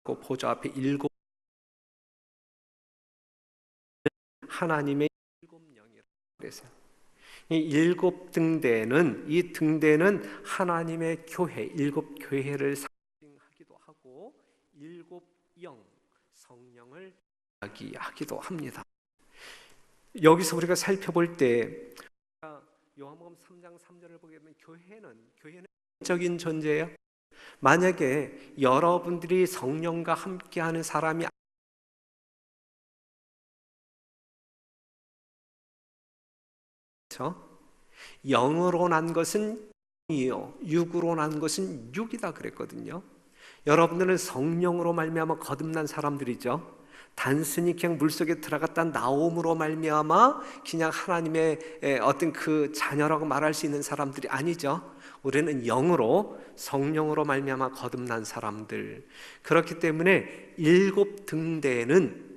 보좌 앞에 일곱 하나님의 일곱 영이라고 그랬어요. 이 일곱 등대는 이 등대는 하나님의 교회 일곱 교회를 상징하기도 하고 일곱 영 성령을 이야기하기도 합니다. 여기서 우리가 살펴볼 때 요한복음 3장 3절을 보게 되면 교회는 적인 존재예요. 만약에 여러분들이 성령과 함께하는 사람이 영으로 난 것은 영이요 육으로 난 것은 육이다 그랬거든요. 여러분들은 성령으로 말미암아 거듭난 사람들이죠. 단순히 그냥 물속에 들어갔다 나옴으로 말미암아 그냥 하나님의 어떤 그 자녀라고 말할 수 있는 사람들이 아니죠. 우리는 영으로 성령으로 말미암아 거듭난 사람들. 그렇기 때문에 일곱 등대는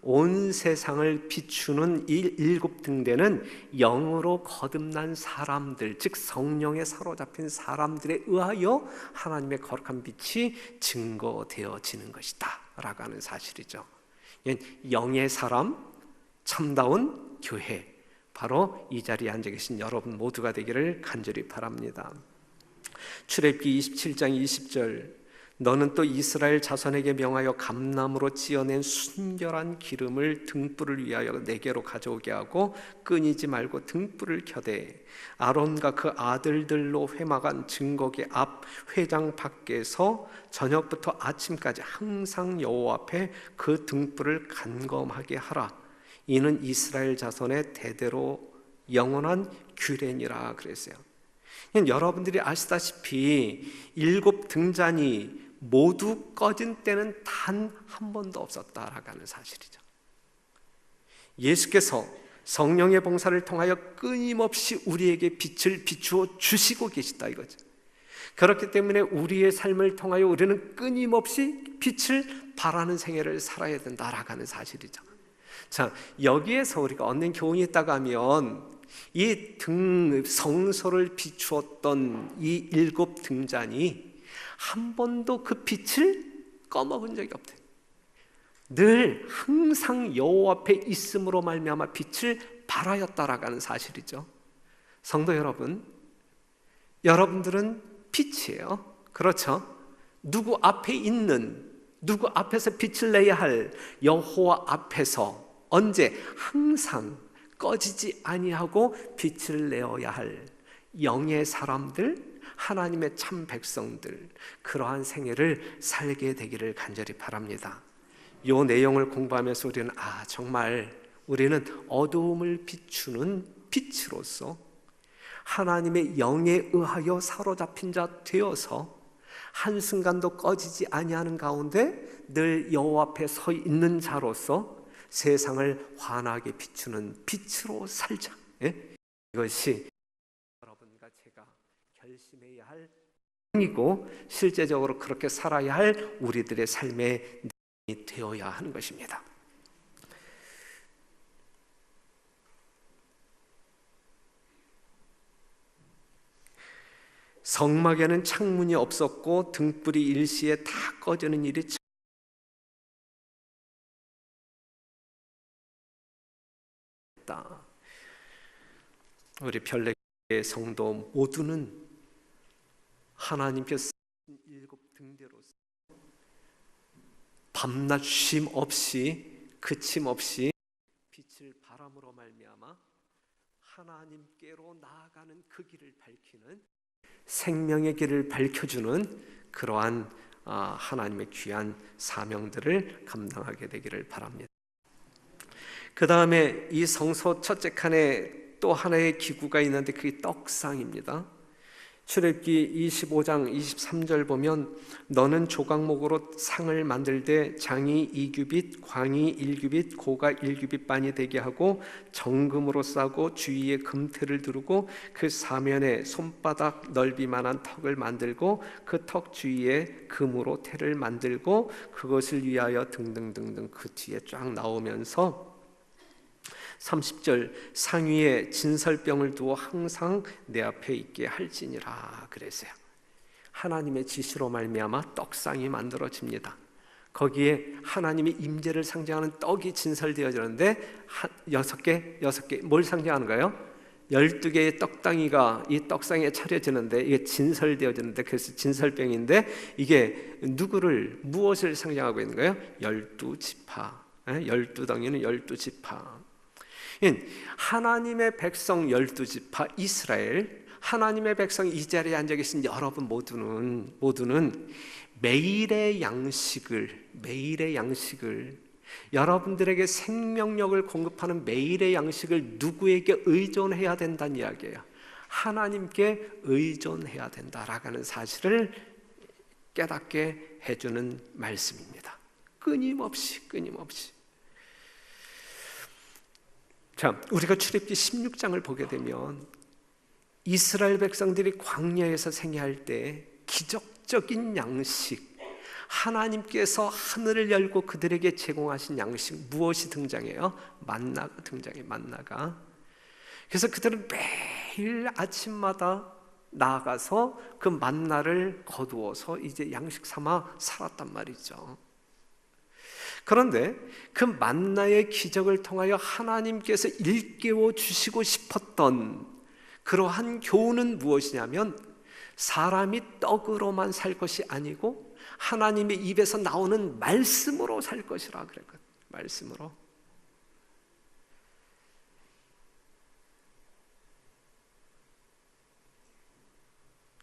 온 세상을 비추는 이 일곱 등대는 영으로 거듭난 사람들, 즉 성령에 사로잡힌 사람들에 의하여 하나님의 거룩한 빛이 증거되어지는 것이다 라고 하는 사실이죠. 영의 사람, 참다운 교회, 바로 이 자리에 앉아 계신 여러분 모두가 되기를 간절히 바랍니다. 출애굽기 27장 20절, 너는 또 이스라엘 자손에게 명하여 감나무로 찧어낸 순결한 기름을 등불을 위하여 내게로 가져오게 하고 끊이지 말고 등불을 켜되 아론과 그 아들들로 회막한 증거궤 앞 회장 밖에서 저녁부터 아침까지 항상 여호와 앞에 그 등불을 간검하게 하라. 이는 이스라엘 자손의 대대로 영원한 규례니라 그랬어요. 여러분들이 아시다시피 일곱 등잔이 모두 꺼진 때는 단 한 번도 없었다라고 하는 사실이죠. 예수께서 성령의 봉사를 통하여 끊임없이 우리에게 빛을 비추어 주시고 계시다 이거죠. 그렇기 때문에 우리의 삶을 통하여 우리는 끊임없이 빛을 발하는 생애를 살아야 된다라고 하는 사실이죠. 자, 여기에서 우리가 얻는 교훈이 있다고 하면 이 성소를 비추었던 이 일곱 등잔이 한 번도 그 빛을 꺼먹은 적이 없대요. 늘 항상 여호와 앞에 있음으로 말미암아 빛을 발하였다라고 하는 사실이죠. 성도 여러분, 여러분들은 빛이에요. 그렇죠? 누구 앞에서 빛을 내야 할 여호와 앞에서 언제 항상 꺼지지 아니하고 빛을 내어야 할 영의 사람들, 하나님의 참 백성들, 그러한 생애를 살게 되기를 간절히 바랍니다. 이 내용을 공부하면서 우리는 정말 우리는 어두움을 비추는 빛으로서 하나님의 영에 의하여 사로잡힌 자 되어서 한순간도 꺼지지 아니하는 가운데 늘 여호와 앞에 서 있는 자로서 세상을 환하게 비추는 빛으로 살자. 이것이 여러분과 제가 결심해야 할 이고 실제적으로 그렇게 살아야 할 우리들의 삶의 내용이 되어야 하는 것입니다. 성막에는 창문이 없었고 등불이 일시에 다 꺼지는 일이 우리 별내교회 성도 모두는 하나님께서 일곱 등대로서 밤낮 쉼 없이 그침 없이 빛을 바람으로 말미암아 하나님께로 나아가는 그 길을 밝히는 생명의 길을 밝혀주는 그러한 하나님의 귀한 사명들을 감당하게 되기를 바랍니다. 그 다음에 이 성소 첫째 칸에 또 하나의 기구가 있는데 그게 떡상입니다. 출애굽기 25장 23절 보면 너는 조각목으로 상을 만들되 장이 2규빗, 광이 1규빗, 고가 1규빗 반이 되게 하고 정금으로 싸고 주위에 금테를 두르고 그 사면에 손바닥 넓이만한 턱을 만들고 그 턱 주위에 금으로 테를 만들고 그것을 위하여 등등등등 그 뒤에 쫙 나오면서 30절 상위에 진설병을 두어 항상 내 앞에 있게 할지니라 그랬어요. 하나님의 지시로 말미암아 떡상이 만들어집니다. 거기에 하나님의 임재를 상징하는 떡이 진설되어지는데 6개 뭘 상징하는가요? 12개의 떡당이가 이 떡상에 차려지는데 이게 진설되어지는데 그래서 진설병인데 이게 무엇을 상징하고 있는 거예요? 12지파, 12덩이는 12지파. 하나님의 백성 12지파 이스라엘, 하나님의 백성 이 자리에 앉아 계신 여러분 모두는 매일의 양식을 여러분들에게 생명력을 공급하는 매일의 양식을 누구에게 의존해야 된다는 이야기예요. 하나님께 의존해야 된다라는 사실을 깨닫게 해주는 말씀입니다. 끊임없이. 자, 우리가 출애굽기 16장을 보게 되면 이스라엘 백성들이 광야에서 생애할 때 기적적인 양식, 하나님께서 하늘을 열고 그들에게 제공하신 양식 무엇이 등장해요? 만나가 등장해요. 만나가. 그래서 그들은 매일 아침마다 나아가서 그 만나를 거두어서 이제 양식 삼아 살았단 말이죠. 그런데 그 만나의 기적을 통하여 하나님께서 일깨워 주시고 싶었던 그러한 교훈은 무엇이냐면 사람이 떡으로만 살 것이 아니고 하나님의 입에서 나오는 말씀으로 살 것이라 그랬거든요. 말씀으로.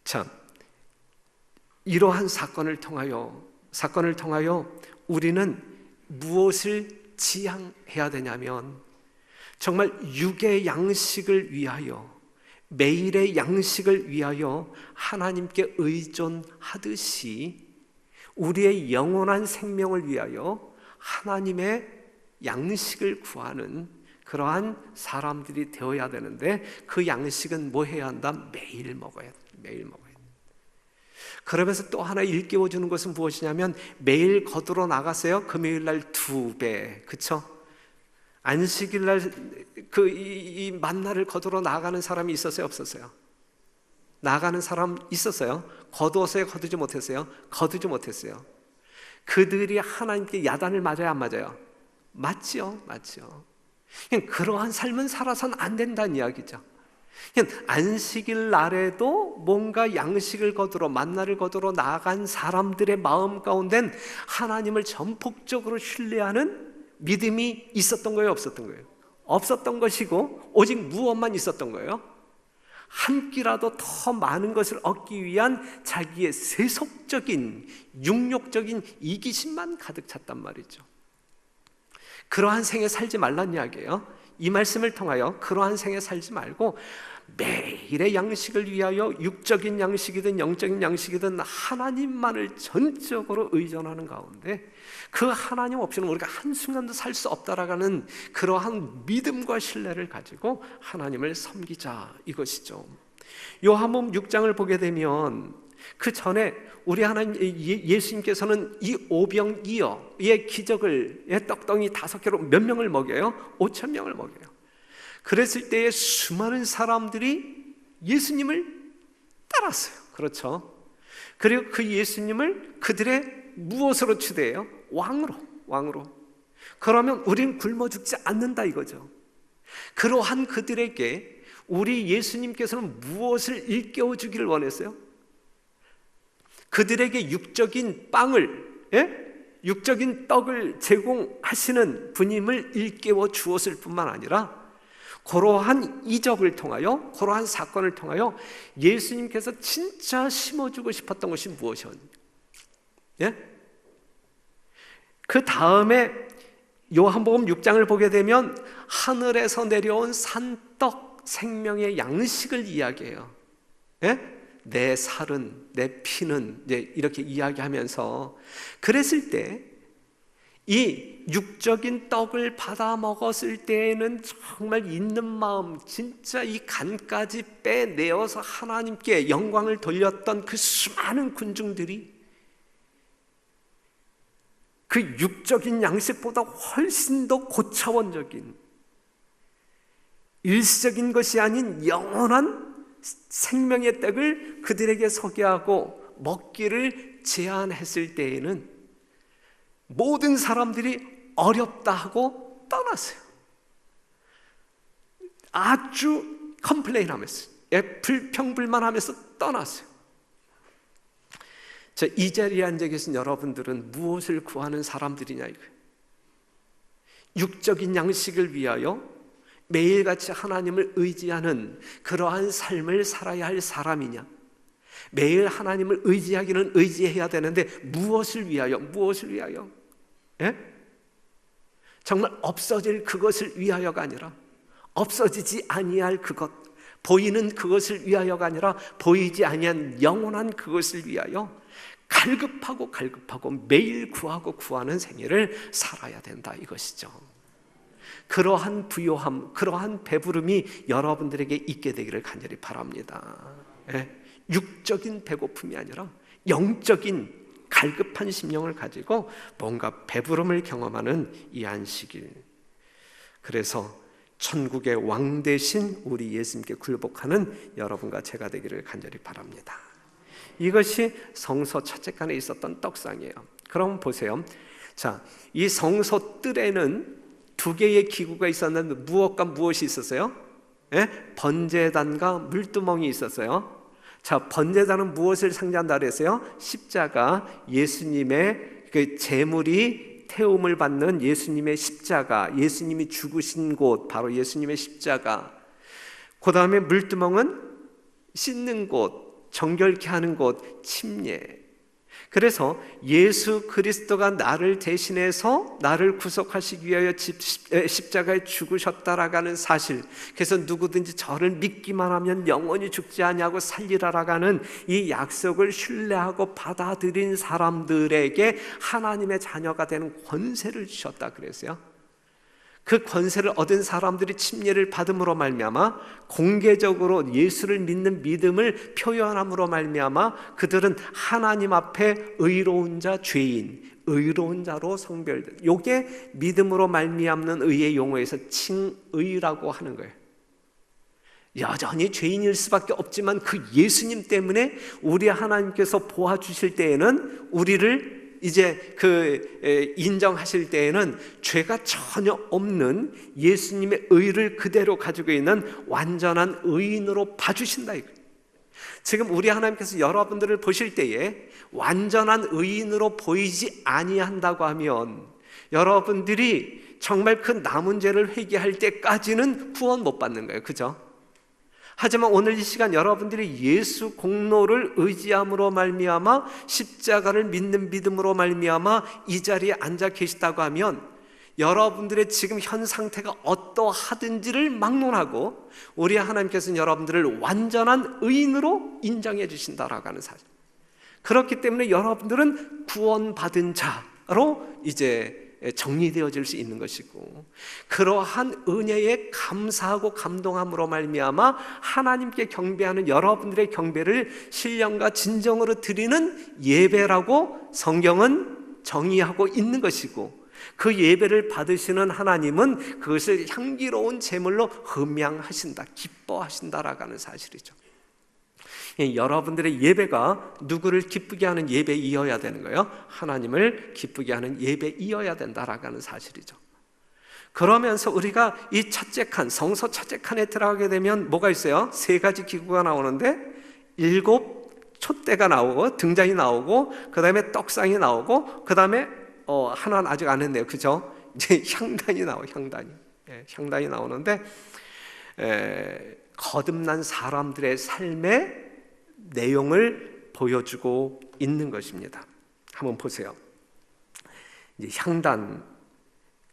참, 이러한 사건을 통하여 우리는 무엇을 지향해야 되냐면 정말 육의 양식을 위하여, 매일의 양식을 위하여 하나님께 의존하듯이 우리의 영원한 생명을 위하여 하나님의 양식을 구하는 그러한 사람들이 되어야 되는데 그 양식은 뭐 해야 한다? 매일 먹어야 돼. 매일 먹어야 돼. 그러면서 또 하나 일깨워 주는 것은 무엇이냐면 매일 거두러 나가세요. 금요일 날 2배. 그렇죠? 안식일 날 이 만나를 거두러 나가는 사람이 있었어요, 없었어요? 나가는 사람 있었어요? 거두었어요, 거두지 못했어요? 거두지 못했어요. 그들이 하나님께 야단을 맞아요, 안 맞아요? 맞죠. 그러한 삶은 살아서는 안 된다는 이야기죠. 안식일 날에도 뭔가 양식을 거두러, 만나를 거두러 나간 사람들의 마음 가운데는 하나님을 전폭적으로 신뢰하는 믿음이 있었던 거예요, 없었던 거예요? 없었던 것이고 오직 무엇만 있었던 거예요? 한 끼라도 더 많은 것을 얻기 위한 자기의 세속적인, 육욕적인 이기심만 가득 찼단 말이죠. 그러한 생에 살지 말란 이야기예요. 이 말씀을 통하여 그러한 생에 살지 말고 매일의 양식을 위하여 육적인 양식이든 영적인 양식이든 하나님만을 전적으로 의존하는 가운데 그 하나님 없이는 우리가 한순간도 살 수 없다라는 그러한 믿음과 신뢰를 가지고 하나님을 섬기자, 이것이죠. 요한복음 6장을 보게 되면 그 전에 우리 하나님 예수님께서는 이 오병이어의 기적을, 떡덩이 5개로 몇 명을 먹여요? 5,000명을 먹여요. 그랬을 때에 수많은 사람들이 예수님을 따랐어요. 그렇죠? 그리고 그 예수님을 그들의 무엇으로 추대해요? 왕으로. 그러면 우리는 굶어 죽지 않는다 이거죠. 그러한 그들에게 우리 예수님께서는 무엇을 일깨워 주기를 원했어요? 그들에게 육적인 빵을, 육적인 떡을 제공하시는 분임을 일깨워 주었을 뿐만 아니라 그러한 이적을 통하여, 그러한 사건을 통하여 예수님께서 진짜 심어주고 싶었던 것이 무엇이었는지, 그 다음에 요한복음 6장을 보게 되면 하늘에서 내려온 산떡, 생명의 양식을 이야기해요. 내 살은, 내 피는, 이렇게 이야기하면서 그랬을 때 이 육적인 떡을 받아 먹었을 때에는 정말 있는 마음, 진짜 이 간까지 빼내어서 하나님께 영광을 돌렸던 그 수많은 군중들이 그 육적인 양식보다 훨씬 더 고차원적인, 일시적인 것이 아닌 영원한 생명의 떡을 그들에게 소개하고 먹기를 제한했을 때에는 모든 사람들이 어렵다 하고 떠났어요. 아주 컴플레인하면서, 불평불만하면서 떠났어요. 이 자리에 앉아 계신 여러분들은 무엇을 구하는 사람들이냐 이거예요. 육적인 양식을 위하여 매일같이 하나님을 의지하는 그러한 삶을 살아야 할 사람이냐, 매일 하나님을 의지하기는 의지해야 되는데 무엇을 위하여? 무엇을 위하여? 예? 정말 없어질 그것을 위하여가 아니라 없어지지 아니할 그것, 보이는 그것을 위하여가 아니라 보이지 아니한 영원한 그것을 위하여 갈급하고 매일 구하는 생애를 살아야 된다 이것이죠. 그러한 부요함, 그러한 배부름이 여러분들에게 있게 되기를 간절히 바랍니다. 육적인 배고픔이 아니라 영적인 갈급한 심령을 가지고 뭔가 배부름을 경험하는 이 안식일. 그래서 천국의 왕 되신 우리 예수님께 굴복하는 여러분과 제가 되기를 간절히 바랍니다. 이것이 성소 첫째간에 있었던 떡상이에요. 그럼 보세요. 자, 이 성소 뜰에는 두 개의 기구가 있었는데 무엇과 무엇이 있었어요? 번제단과 물두멍이 있었어요. 자, 번제단은 무엇을 상징한다 그랬어요? 십자가, 예수님의 그 제물이 태움을 받는 예수님의 십자가, 예수님이 죽으신 곳, 바로 예수님의 십자가. 그 다음에 물두멍은 씻는 곳, 정결케 하는 곳, 침례. 그래서 예수 그리스도가 나를 대신해서 나를 구속하시기 위하여 십자가에 죽으셨다라고 하는 사실, 그래서 누구든지 저를 믿기만 하면 영원히 죽지 아니하고 살리라라고 하는 이 약속을 신뢰하고 받아들인 사람들에게 하나님의 자녀가 되는 권세를 주셨다 그랬어요. 그 권세를 얻은 사람들이 침례를 받음으로 말미암아 공개적으로 예수를 믿는 믿음을 표현함으로 말미암아 그들은 하나님 앞에 의로운 자, 죄인, 의로운 자로 성별된, 이게 믿음으로 말미암는 의의 용어에서 칭의라고 하는 거예요. 여전히 죄인일 수밖에 없지만 그 예수님 때문에 우리 하나님께서 보아주실 때에는, 우리를 이제 인정하실 때에는 죄가 전혀 없는 예수님의 의를 그대로 가지고 있는 완전한 의인으로 봐주신다 이거예요. 지금 우리 하나님께서 여러분들을 보실 때에 완전한 의인으로 보이지 아니한다고 하면 여러분들이 정말 그 남은 죄를 회개할 때까지는 구원 못 받는 거예요. 그죠? 하지만 오늘 이 시간 여러분들이 예수 공로를 의지함으로 말미암아 십자가를 믿는 믿음으로 말미암아 이 자리에 앉아 계시다고 하면 여러분들의 지금 현 상태가 어떠하든지를 막론하고 우리 하나님께서는 여러분들을 완전한 의인으로 인정해 주신다라고 하는 사실. 그렇기 때문에 여러분들은 구원받은 자로 이제 정리되어질 수 있는 것이고, 그러한 은혜에 감사하고 감동함으로 말미암아 하나님께 경배하는 여러분들의 경배를 신령과 진정으로 드리는 예배라고 성경은 정의하고 있는 것이고, 그 예배를 받으시는 하나님은 그것을 향기로운 제물로 흠양하신다, 기뻐하신다라고 하는 사실이죠. 여러분들의 예배가 누구를 기쁘게 하는 예배이어야 되는 거예요. 하나님을 기쁘게 하는 예배이어야 된다라고 하는 사실이죠. 그러면서 우리가 이 첫째 칸, 성소 첫째 칸에 들어가게 되면 뭐가 있어요? 세 가지 기구가 나오는데 7 촛대가 나오고, 등잔이 나오고, 그 다음에 떡상이 나오고, 그 다음에 하나는 아직 안 했네요. 그죠? 이제 향단이 나와요. 향단이 나오는데 거듭난 사람들의 삶의 내용을 보여주고 있는 것입니다. 한번 보세요. 이제 향단,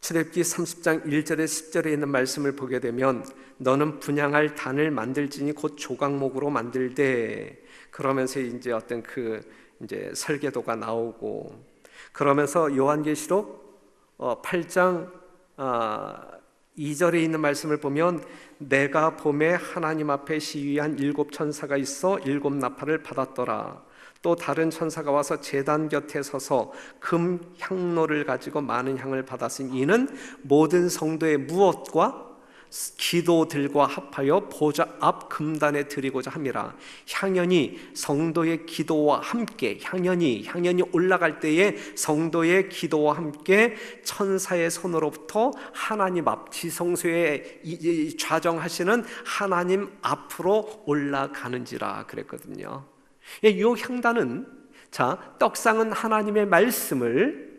출애굽기 30장 1절에 10절에 있는 말씀을 보게 되면 너는 분향할 단을 만들지니 곧 조각목으로 만들되, 그러면서 이제 어떤 이제 설계도가 나오고, 그러면서 요한계시록 8장 2절에 있는 말씀을 보면 내가 봄에 하나님 앞에 시위한 7 천사가 있어 7 나팔을 받았더라. 또 다른 천사가 와서 제단 곁에 서서 금 향로를 가지고 많은 향을 받았으니 이는 모든 성도의 무엇과 기도들과 합하여 보좌 앞 금단에 드리고자 함이라. 향연이 성도의 기도와 함께, 향연이 올라갈 때에 성도의 기도와 함께 천사의 손으로부터 하나님 앞, 지성소에 좌정하시는 하나님 앞으로 올라가는지라 그랬거든요. 이 향단은, 자, 떡상은 하나님의 말씀을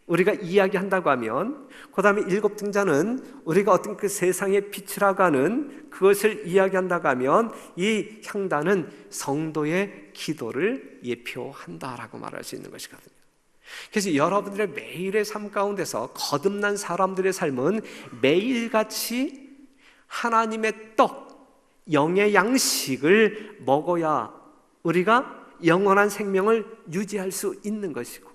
우리가 이야기한다고 하면, 그 다음에 일곱 등잔은 우리가 어떤 그 세상의 빛이라고 하는 그것을 이야기한다고 하면, 이 향단은 성도의 기도를 예표한다라고 말할 수 있는 것이거든요. 그래서 여러분들의 매일의 삶 가운데서 거듭난 사람들의 삶은 매일같이 하나님의 떡, 영의 양식을 먹어야 우리가 영원한 생명을 유지할 수 있는 것이고,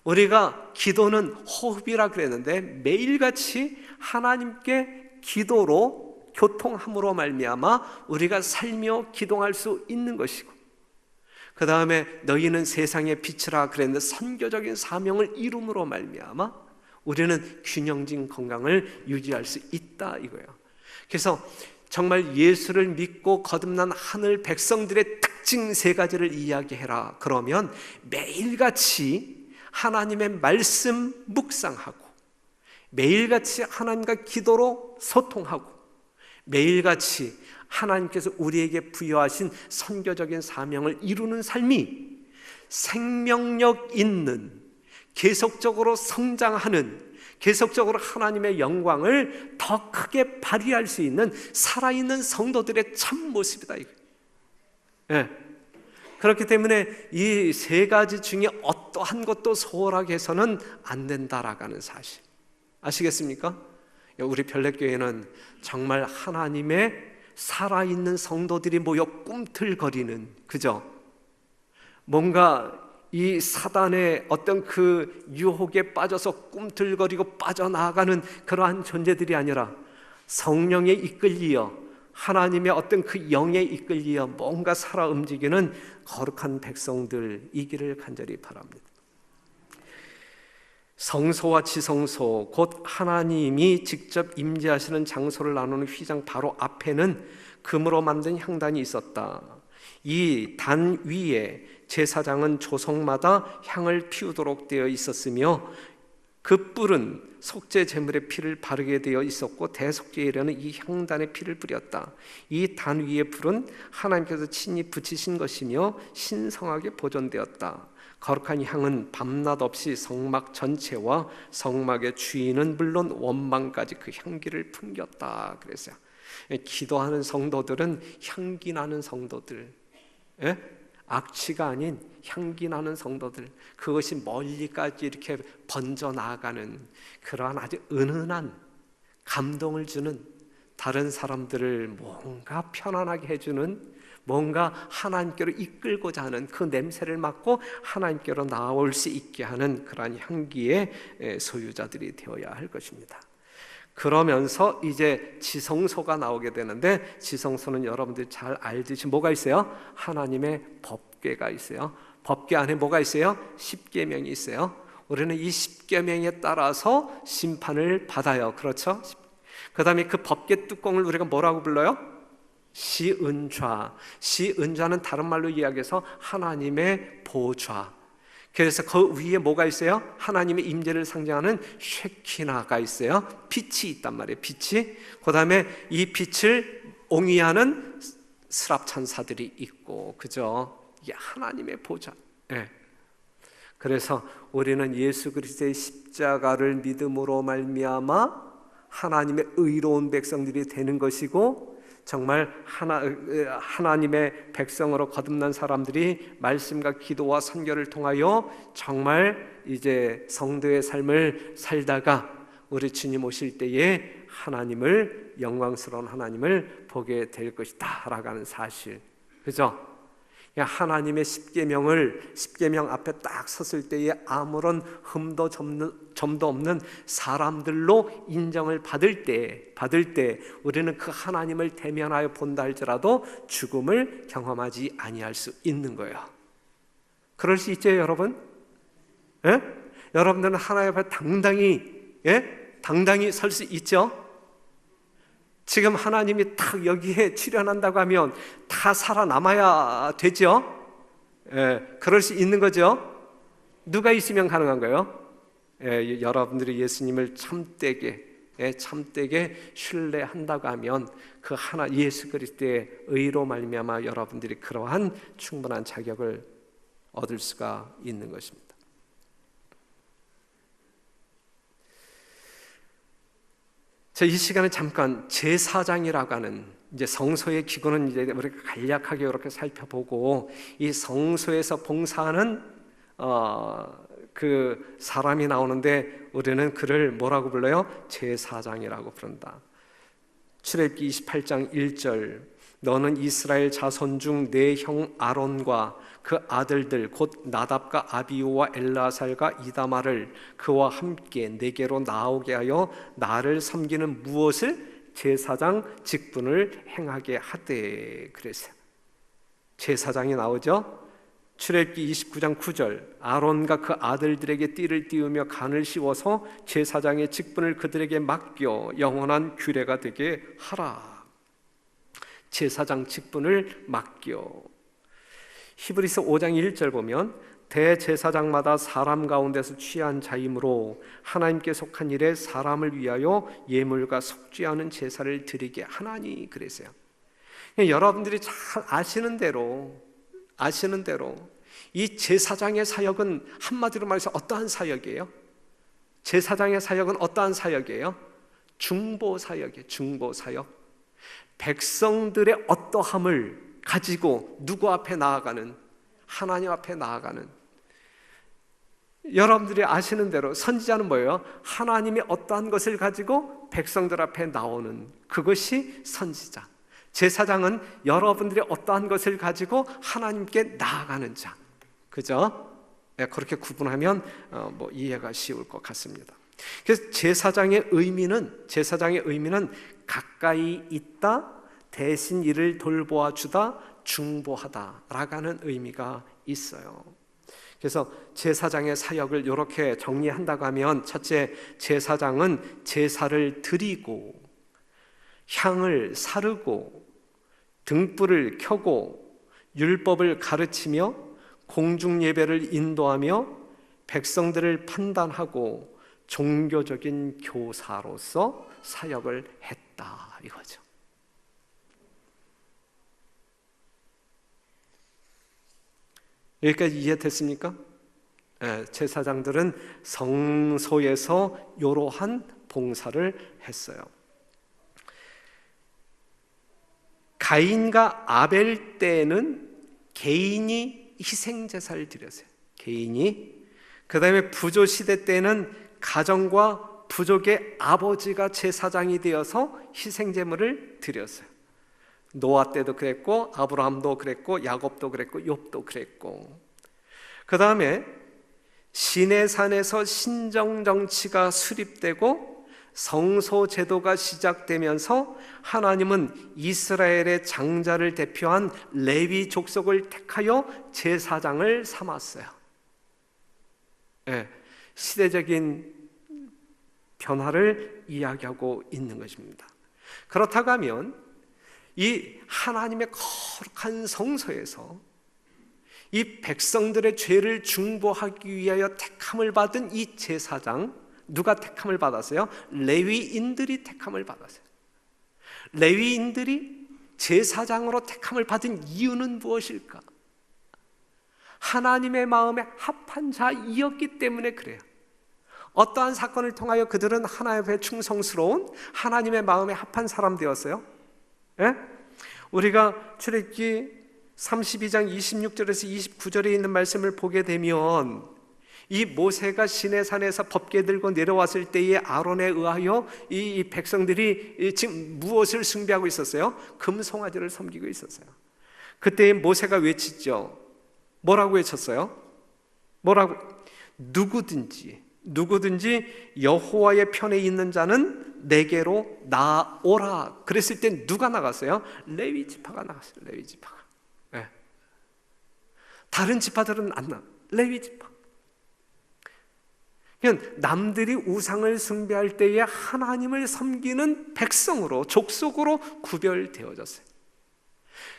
우리가 기도는 호흡이라 그랬는데 매일같이 하나님께 기도로 교통함으로 말미암아 우리가 살며 기도할 수 있는 것이고, 그 다음에 너희는 세상의 빛이라 그랬는데 선교적인 사명을 이룸으로 말미암아 우리는 균형진 건강을 유지할 수 있다 이거예요. 그래서 정말 예수를 믿고 거듭난 하늘 백성들의 특징 세 가지를 이야기해라 그러면, 매일같이 하나님의 말씀 묵상하고, 매일같이 하나님과 기도로 소통하고, 매일같이 하나님께서 우리에게 부여하신 선교적인 사명을 이루는 삶이 생명력 있는, 계속적으로 성장하는, 계속적으로 하나님의 영광을 더 크게 발휘할 수 있는 살아있는 성도들의 참모습이다. 예. 그렇기 때문에 이 세 가지 중에 어떠한 것도 소홀하게 해서는 안 된다라는 사실 아시겠습니까? 우리 별내교회는 정말 하나님의 살아있는 성도들이 모여 꿈틀거리는, 그죠? 뭔가 이 사단의 어떤 그 유혹에 빠져서 꿈틀거리고 빠져나가는 그러한 존재들이 아니라 성령에 이끌리어 하나님의 어떤 그 영에 이끌리어 뭔가 살아 움직이는 거룩한 백성들이기를 간절히 바랍니다. 성소와 지성소, 곧 하나님이 직접 임재하시는 장소를 나누는 휘장 바로 앞에는 금으로 만든 향단이 있었다. 이 단 위에 제사장은 조성마다 향을 피우도록 되어 있었으며, 그 뿔은 속죄 제물의 피를 바르게 되어 있었고, 대속죄일에는 이 향단의 피를 뿌렸다. 이 단 위의 불은 하나님께서 친히 붙이신 것이며 신성하게 보존되었다. 거룩한 향은 밤낮 없이 성막 전체와 성막의 주인은 물론 원망까지 그 향기를 풍겼다 그랬어요. 기도하는 성도들은 향기 나는 성도들, 악취가 아닌 향기 나는 성도들, 그것이 멀리까지 이렇게 번져 나가는 그러한 아주 은은한 감동을 주는, 다른 사람들을 뭔가 편안하게 해주는, 뭔가 하나님께로 이끌고자 하는 그 냄새를 맡고 하나님께로 나올 수 있게 하는 그러한 향기의 소유자들이 되어야 할 것입니다. 그러면서 이제 지성소가 나오게 되는데, 지성소는 여러분들이 잘 알듯이 뭐가 있어요? 하나님의 법궤가 있어요. 법궤 안에 뭐가 있어요? 십계명이 있어요. 우리는 이 십계명에 따라서 심판을 받아요. 그렇죠? 그 다음에 그 법궤 뚜껑을 우리가 뭐라고 불러요? 시은좌. 시은좌는 다른 말로 이야기해서 하나님의 보좌. 그래서 그 위에 뭐가 있어요? 하나님의 임재를 상징하는 쉐키나가 있어요. 빛이 있단 말이에요. 빛이. 그 다음에 이 빛을 옹이하는 스랍 천사들이 있고, 그죠? 이게 하나님의 보좌. 네. 그래서 우리는 예수 그리스도의 십자가를 믿음으로 말미암아 하나님의 의로운 백성들이 되는 것이고, 정말 하나님의 백성으로 거듭난 사람들이 말씀과 기도와 선교를 통하여 정말 이제 성도의 삶을 살다가 우리 주님 오실 때에 하나님을, 영광스러운 하나님을 보게 될 것이다 라고 하는 사실, 그죠? 하나님의 십계명 앞에 딱 섰을 때에 아무런 흠도 점도 없는 사람들로 인정을 받을 때 우리는 그 하나님을 대면하여 본다 할지라도 죽음을 경험하지 아니할 수 있는 거예요. 그럴 수 있죠, 여러분? 예? 여러분들은 하나님 앞에 당당히 설 수 있죠? 지금 하나님이 딱 여기에 출현한다고 하면 다 살아남아야 되죠? 그럴 수 있는 거죠? 누가 있으면 가능한 거예요? 여러분들이 예수님을 참되게 신뢰한다고 하면 그 하나 예수 그리스도의 의로 말미암아 여러분들이 그러한 충분한 자격을 얻을 수가 있는 것입니다. 이 시간에 잠깐 제사장이라고 하는 이제 성소의 기구는 이제 우리가 간략하게 이렇게 살펴보고 이 성소에서 봉사하는 그 사람이 나오는데 우리는 그를 뭐라고 불러요? 제사장이라고 부른다. 출애굽기 28장 1절 너는 이스라엘 자손 중 내 형 아론과 그 아들들 곧 나답과 아비후와 엘라살과 이다마를 그와 함께 내게로 나오게 하여 나를 섬기는 무엇을 제사장 직분을 행하게 하되 그랬어요. 제사장이 나오죠. 출애굽기 29장 9절 아론과 그 아들들에게 띠를 띄우며 간을 씌워서 제사장의 직분을 그들에게 맡겨 영원한 규례가 되게 하라. 제사장 직분을 맡겨. 히브리서 5장 1절 보면 대제사장마다 사람 가운데서 취한 자이므로 하나님께 속한 일에 사람을 위하여 예물과 속죄하는 제사를 드리게 하나니 그랬어요. 여러분들이 잘 아시는 대로 이 제사장의 사역은 한마디로 말해서 어떠한 사역이에요? 제사장의 사역은 어떠한 사역이에요? 중보 사역이에요. 중보 사역. 백성들의 어떠함을 가지고 누구 앞에 나아가는, 하나님 앞에 나아가는. 여러분들이 아시는 대로 선지자는 뭐예요? 하나님의 어떠한 것을 가지고 백성들 앞에 나오는 그것이 선지자. 제사장은 여러분들이 어떠한 것을 가지고 하나님께 나아가는 자. 그죠? 그렇게 구분하면 이해가 쉬울 것 같습니다. 그래서 제사장의 의미는 가까이 있다, 대신 이를 돌보아 주다, 중보하다라고 하는 의미가 있어요. 그래서 제사장의 사역을 이렇게 정리한다고 하면 첫째, 제사장은 제사를 드리고 향을 사르고 등불을 켜고 율법을 가르치며 공중 예배를 인도하며 백성들을 판단하고 종교적인 교사로서 사역을 했다 이거죠. 여기까지 이해됐습니까? 제사장들은 성소에서 이러한 봉사를 했어요. 가인과 아벨 때는 개인이 희생제사를 드렸어요. 개인이. 그 다음에 부조 시대 때는 가정과 부족의 아버지가 제사장이 되어서 희생제물을 드렸어요. 노아 때도 그랬고 아브라함도 그랬고 야곱도 그랬고 욥도 그랬고. 그 다음에 시내산에서 신정정치가 수립되고 성소 제도가 시작되면서 하나님은 이스라엘의 장자를 대표한 레위 족속을 택하여 제사장을 삼았어요. 시대적인 변화를 이야기하고 있는 것입니다. 그렇다고 하면 이 하나님의 거룩한 성소에서 이 백성들의 죄를 중보하기 위하여 택함을 받은 이 제사장, 누가 택함을 받았어요? 레위인들이 택함을 받았어요. 레위인들이 제사장으로 택함을 받은 이유는 무엇일까? 하나님의 마음에 합한 자이었기 때문에 그래요. 어떠한 사건을 통하여 그들은 하나님 앞에 충성스러운 하나님의 마음에 합한 사람 되었어요? 우리가 출애굽기 32장 26절에서 29절에 있는 말씀을 보게 되면 이 모세가 시내산에서 법궤 들고 내려왔을 때에 아론에 의하여 이 백성들이 지금 무엇을 숭배하고 있었어요? 금송아지를 섬기고 있었어요. 그때 모세가 외쳤죠. 뭐라고 외쳤어요? 누구든지 여호와의 편에 있는 자는 내게로 나오라. 그랬을 때 누가 나갔어요? 레위 지파가 나갔어요. 레위 지파가. 다른 지파들은 안 나. 레위 지파. 그냥 남들이 우상을 숭배할 때에 하나님을 섬기는 백성으로, 족속으로 구별되어졌어요.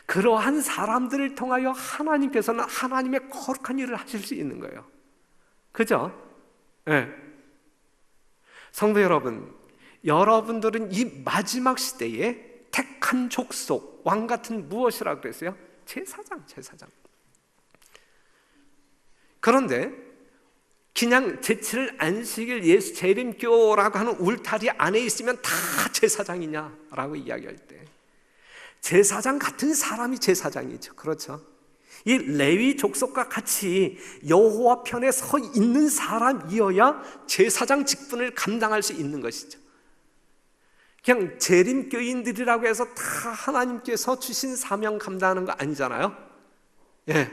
그러한 사람들을 통하여 하나님께서는 하나님의 거룩한 일을 하실 수 있는 거예요. 그죠? 네. 성도 여러분, 여러분들은 이 마지막 시대에 택한 족속, 왕 같은 무엇이라고 그랬어요? 제사장. 그런데 그냥 제7일 안식일 예수 재림교라고 하는 울타리 안에 있으면 다 제사장이냐라고 이야기할 때, 제사장 같은 사람이 제사장이죠. 그렇죠? 이 레위 족속과 같이 여호와 편에 서 있는 사람이어야 제사장 직분을 감당할 수 있는 것이죠. 그냥 재림교인들이라고 해서 다 하나님께서 주신 사명 감당하는 거 아니잖아요. 예.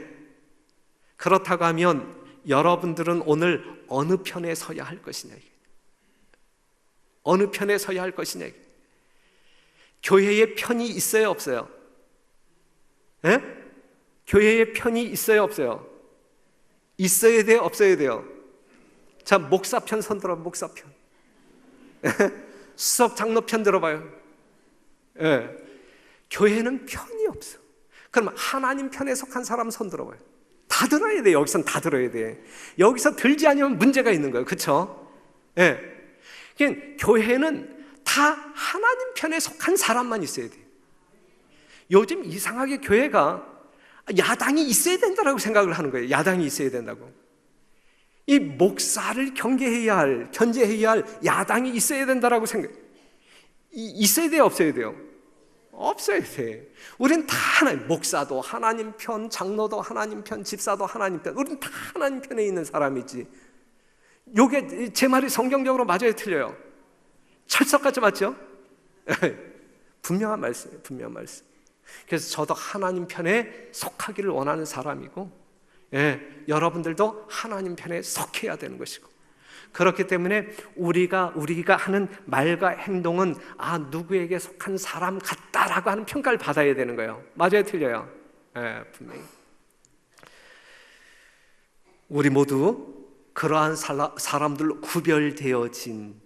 그렇다고 하면 여러분들은 오늘 어느 편에 서야 할 것이냐, 어느 편에 서야 할 것이냐. 교회의 편이 있어요, 없어요? 예? 교회의 편이 있어요, 없어요? 있어야 돼요, 없어야 돼요? 자, 목사 편 손 들어. 목사 편. 수석 장로 편 들어봐요. 예. 교회는 편이 없어. 그럼 하나님 편에 속한 사람 손 들어봐요. 다 들어야 돼. 여기선 다 들어야 돼. 여기서 들지 않으면 문제가 있는 거예요. 그렇죠? 예. 그러니까 교회는 다 하나님 편에 속한 사람만 있어야 돼요. 요즘 이상하게 교회가 야당이 있어야 된다고 생각을 하는 거예요. 야당이 있어야 된다고. 이 목사를 견제해야 할 야당이 있어야 된다고 생각해요. 있어야 돼요, 없어야 돼요? 없어야 돼. 우린 다 하나님, 목사도 하나님 편, 장로도 하나님 편, 집사도 하나님 편. 우린 다 하나님 편에 있는 사람이지. 요게 제 말이 성경적으로 맞아요, 틀려요? 철석같이 맞죠? 분명한 말씀이에요, 분명한 말씀. 그래서 저도 하나님 편에 속하기를 원하는 사람이고, 여러분들도 하나님 편에 속해야 되는 것이고, 그렇기 때문에 우리가 하는 말과 행동은 누구에게 속한 사람 같다라고 하는 평가를 받아야 되는 거예요. 맞아요, 틀려요? 분명히. 우리 모두 그러한 사람들로 구별되어진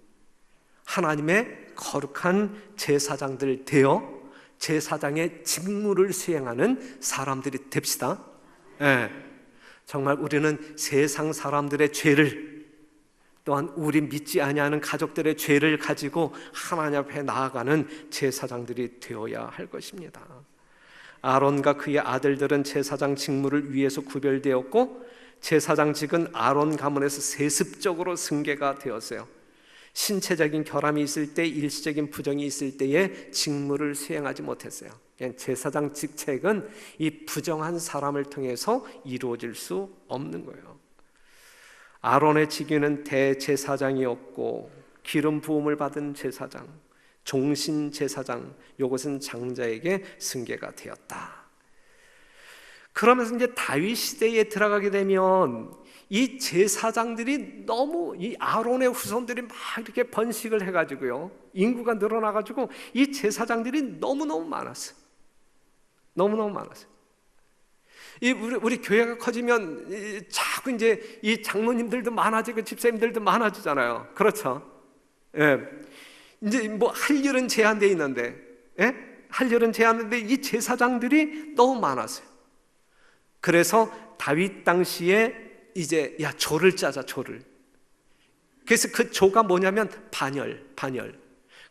하나님의 거룩한 제사장들 되어 제사장의 직무를 수행하는 사람들이 됩시다. 정말 우리는 세상 사람들의 죄를, 또한 우리 믿지 아니하는 가족들의 죄를 가지고 하나님 앞에 나아가는 제사장들이 되어야 할 것입니다. 아론과 그의 아들들은 제사장 직무를 위해서 구별되었고, 제사장직은 아론 가문에서 세습적으로 승계가 되었어요. 신체적인 결함이 있을 때, 일시적인 부정이 있을 때에 직무를 수행하지 못했어요. 제사장 직책은 이 부정한 사람을 통해서 이루어질 수 없는 거예요. 아론의 직위는 대제사장이었고, 기름 부음을 받은 제사장, 종신 제사장, 이것은 장자에게 승계가 되었다. 그러면서 이제 다윗 시대에 들어가게 되면 이 제사장들이 너무, 이 아론의 후손들이 막 이렇게 번식을 해가지고요, 인구가 늘어나가지고 이 제사장들이 너무너무 많았어요. 너무너무 많았어요. 우리 교회가 커지면 자꾸 이제 이 장로님들도 많아지고 집사님들도 많아지잖아요. 그렇죠? 이제 뭐 할 일은 제한되어 있는데, 할 일은 제한되는데 이 제사장들이 너무 많았어요. 그래서 다윗 당시에 이제 조를 짜자, 조를. 그래서 그 조가 뭐냐면 반열.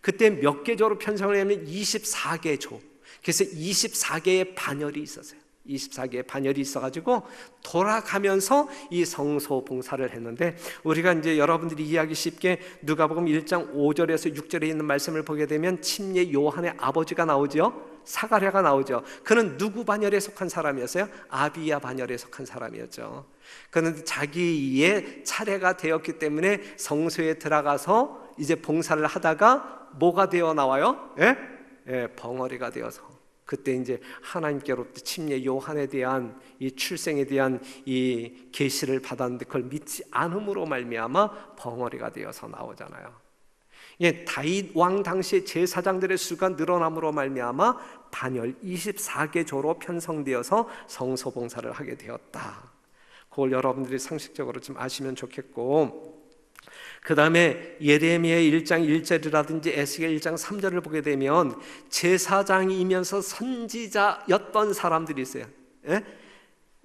그때 몇 개 조로 편성을 하면 24개 조. 그래서 24개의 반열이 있었어요. 24개의 반열이 있어가지고 돌아가면서 이 성소 봉사를 했는데, 우리가 이제 여러분들이 이해하기 쉽게 누가복음 1장 5절에서 6절에 있는 말씀을 보게 되면 침례 요한의 아버지가 나오죠. 사가랴가 나오죠. 그는 누구 반열에 속한 사람이었어요? 아비야 반열에 속한 사람이었죠. 그는 자기의 차례가 되었기 때문에 성소에 들어가서 이제 봉사를 하다가 뭐가 되어 나와요? 벙어리가 되어서, 그때 이제 하나님께로부터 침례 요한에 대한 이 출생에 대한 이 계시를 받았는데 그걸 믿지 않음으로 말미암아 벙어리가 되어서 나오잖아요. 다윗 왕 당시에 제사장들의 수가 늘어남으로 말미암아 반열 24개 조로 편성되어서 성소 봉사를 하게 되었다. 그걸 여러분들이 상식적으로 좀 아시면 좋겠고, 그 다음에 예레미야 1장 1절이라든지 에스겔 1장 3절을 보게 되면 제사장이면서 선지자였던 사람들이 있어요. 예?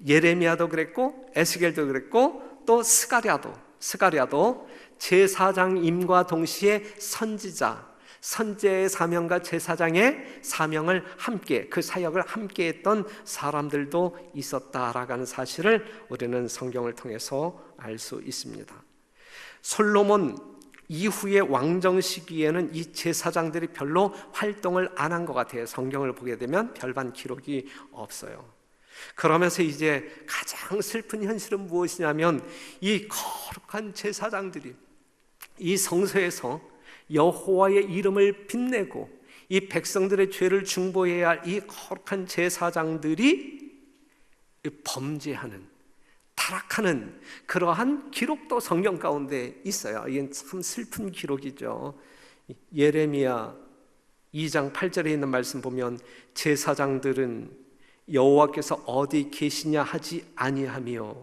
예레미야도 그랬고 에스겔도 그랬고 또 스가랴도 제사장임과 동시에 선지자의 사명과 제사장의 사명을 함께, 그 사역을 함께 했던 사람들도 있었다라는 사실을 우리는 성경을 통해서 알 수 있습니다. 솔로몬 이후의 왕정 시기에는 이 제사장들이 별로 활동을 안 한 것 같아요. 성경을 보게 되면 별반 기록이 없어요. 그러면서 이제 가장 슬픈 현실은 무엇이냐면 이 거룩한 제사장들이 이 성소에서 여호와의 이름을 빛내고 이 백성들의 죄를 중보해야 할 이 거룩한 제사장들이 범죄하는, 타락하는 그러한 기록도 성경 가운데 있어요. 이건 참 슬픈 기록이죠. 예레미야 2장 8절에 있는 말씀 보면 제사장들은 여호와께서 어디 계시냐 하지 아니하며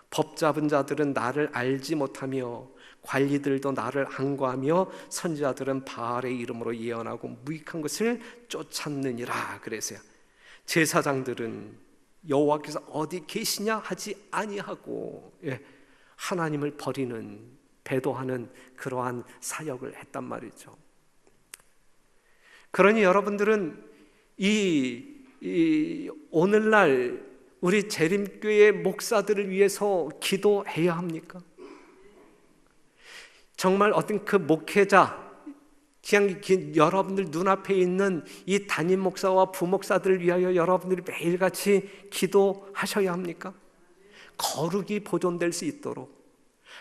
법 잡은 자들은 나를 알지 못하며 관리들도 나를 안거하며 선지자들은 바알의 이름으로 예언하고 무익한 것을 쫓았느니라. 그래서요, 제사장들은 여호와께서 어디 계시냐 하지 아니하고 하나님을 버리는, 배도하는 그러한 사역을 했단 말이죠. 그러니 여러분들은 오늘날 우리 재림교회 목사들을 위해서 기도해야 합니까? 정말 어떤 그 목회자, 그냥 여러분들 눈앞에 있는 이 담임 목사와 부목사들을 위하여 여러분들이 매일같이 기도하셔야 합니까? 거룩이 보존될 수 있도록,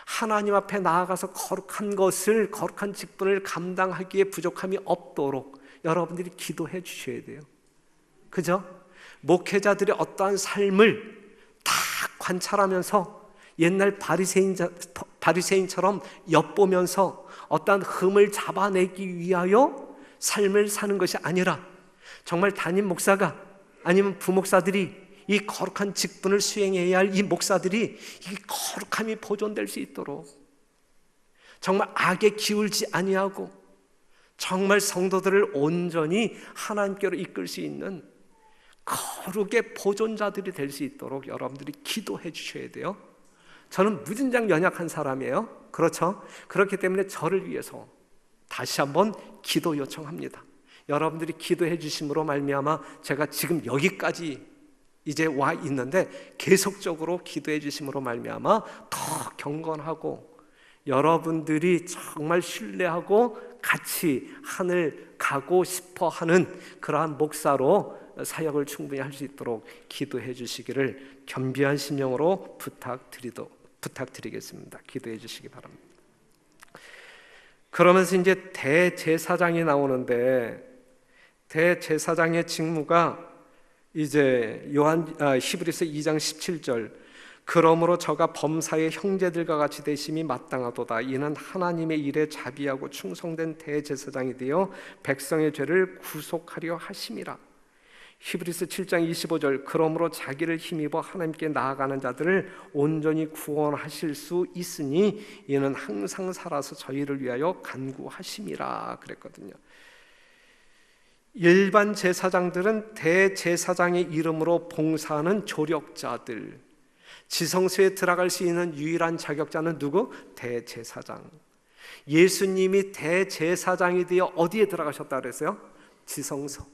하나님 앞에 나아가서 거룩한 직분을 감당하기에 부족함이 없도록 여러분들이 기도해 주셔야 돼요. 그죠? 목회자들의 어떠한 삶을 다 관찰하면서 옛날 바리새인처럼 엿보면서 어떠한 흠을 잡아내기 위하여 삶을 사는 것이 아니라 정말 담임 목사가 아니면 부목사들이 이 거룩한 직분을 수행해야 할 이 목사들이 이 거룩함이 보존될 수 있도록 정말 악에 기울지 아니하고 정말 성도들을 온전히 하나님께로 이끌 수 있는 거룩의 보존자들이 될 수 있도록 여러분들이 기도해 주셔야 돼요. 저는 무진장 연약한 사람이에요. 그렇죠? 그렇기 때문에 저를 위해서 다시 한번 기도 요청합니다. 여러분들이 기도해 주심으로 말미암아 제가 지금 여기까지 이제 와 있는데 계속적으로 기도해 주심으로 말미암아 더 경건하고 여러분들이 정말 신뢰하고 같이 하늘 가고 싶어 하는 그러한 목사로 사역을 충분히 할 수 있도록 기도해 주시기를 겸비한 심령으로 부탁드리겠습니다. 기도해 주시기 바랍니다. 그러면서 이제 대제사장이 나오는데 대제사장의 직무가 이제 히브리서 2장 17절 그러므로 저가 범사의 형제들과 같이 되심이 마땅하도다. 이는 하나님의 일에 자비하고 충성된 대제사장이 되어 백성의 죄를 구속하려 하심이라. 히브리서 7장 25절 그러므로 자기를 힘입어 하나님께 나아가는 자들을 온전히 구원하실 수 있으니 이는 항상 살아서 저희를 위하여 간구하심이라 그랬거든요. 일반 제사장들은 대제사장의 이름으로 봉사하는 조력자들, 지성소에 들어갈 수 있는 유일한 자격자는 누구? 대제사장. 예수님이 대제사장이 되어 어디에 들어가셨다 그랬어요? 지성소.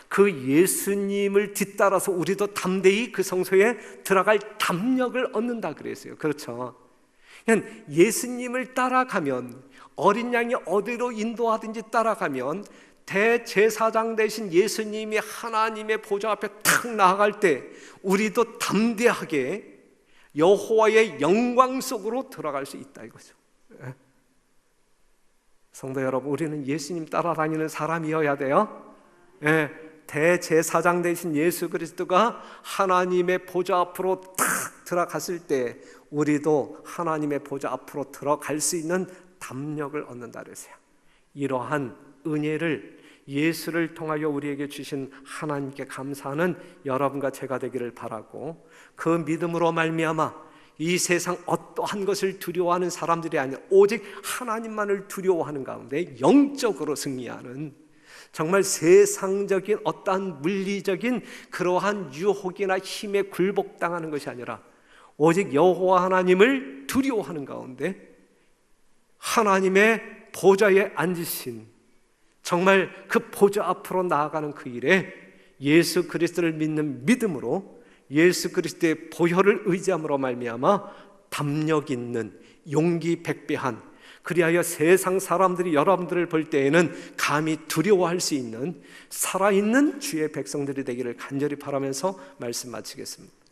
그 예수님을 뒤따라서 우리도 담대히 그 성소에 들어갈 담력을 얻는다 그랬어요. 그렇죠? 그냥 예수님을 따라가면, 어린 양이 어디로 인도하든지 따라가면 대제사장 되신 예수님이 하나님의 보좌 앞에 탁 나아갈 때 우리도 담대하게 여호와의 영광 속으로 들어갈 수 있다 이거죠. 성도 여러분, 우리는 예수님 따라다니는 사람이어야 돼요. 대제사장 되신 예수 그리스도가 하나님의 보좌 앞으로 탁 들어갔을 때 우리도 하나님의 보좌 앞으로 들어갈 수 있는 담력을 얻는다 그랬어요. 이러한 은혜를 예수를 통하여 우리에게 주신 하나님께 감사하는 여러분과 제가 되기를 바라고, 그 믿음으로 말미암아 이 세상 어떠한 것을 두려워하는 사람들이 아니라 오직 하나님만을 두려워하는 가운데 영적으로 승리하는, 정말 세상적인 어떠한 물리적인 그러한 유혹이나 힘에 굴복당하는 것이 아니라 오직 여호와 하나님을 두려워하는 가운데 하나님의 보좌에 앉으신, 정말 그 보좌 앞으로 나아가는 그 일에 예수 그리스도를 믿는 믿음으로, 예수 그리스도의 보혈을 의지함으로 말미암아 담력 있는, 용기 백배한, 그리하여 세상 사람들이 여러분들을 볼 때에는 감히 두려워할 수 있는 살아있는 주의 백성들이 되기를 간절히 바라면서 말씀 마치겠습니다.